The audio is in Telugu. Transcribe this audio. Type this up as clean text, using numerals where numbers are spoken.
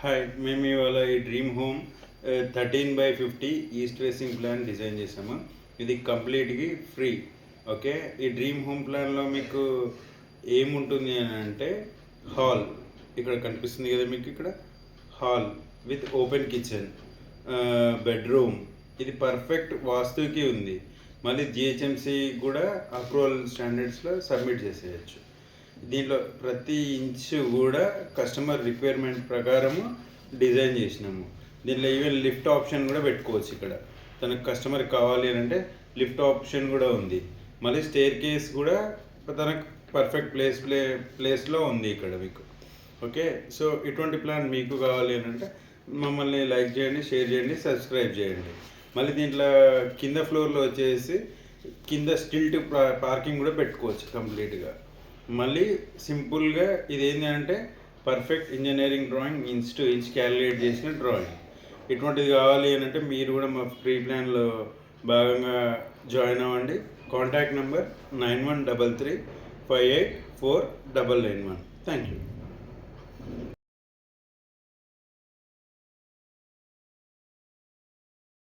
హాయ్, మేము ఇవాళ ఈ dream home 13/50 east facing plan design చేసాము. ఇది కంప్లీట్గా ఫ్రీ. ఓకే, ఈ డ్రీమ్ హోమ్ ప్లాన్లో మీకు ఏముంటుంది అని అంటే హాల్ ఇక్కడ కనిపిస్తుంది కదా మీకు, ఇక్కడ hall with open kitchen, bedroom. ఇది పర్ఫెక్ట్ వాస్తుకి ఉంది. మళ్ళీ జిహెచ్ఎంసి కూడా అప్రూవల్ స్టాండర్డ్స్లో సబ్మిట్ చేసేయచ్చు. దీంట్లో ప్రతి ఇంచు కూడా కస్టమర్ రిక్వైర్మెంట్ ప్రకారము డిజైన్ చేసినాము. దీంట్లో ఈవెన్ లిఫ్ట్ ఆప్షన్ కూడా పెట్టుకోవచ్చు. ఇక్కడ తనకు కస్టమర్కి కావాలి అని అంటే లిఫ్ట్ ఆప్షన్ కూడా ఉంది. మళ్ళీ స్టేర్ కేస్ కూడా తనకు పర్ఫెక్ట్ ప్లేస్లో ఉంది ఇక్కడ మీకు. ఓకే, సో ఇటువంటి ప్లాన్ మీకు కావాలి అని అంటే మమ్మల్ని లైక్ చేయండి, షేర్ చేయండి, సబ్స్క్రైబ్ చేయండి. మళ్ళీ దీంట్లో కింద ఫ్లోర్లో వచ్చేసి కింద స్టిల్ట్ పార్కింగ్ కూడా పెట్టుకోవచ్చు కంప్లీట్గా. మళ్ళీ సింపుల్గా ఇది ఏంటంటే perfect engineering drawing, inch to inch calculate చేసిన డ్రాయింగ్. ఇటువంటిది కావాలి అని అంటే మీరు కూడా మా ఫ్రీ ప్లాన్లో భాగంగా జాయిన్ అవ్వండి. Contact number 9133584991. Thank you.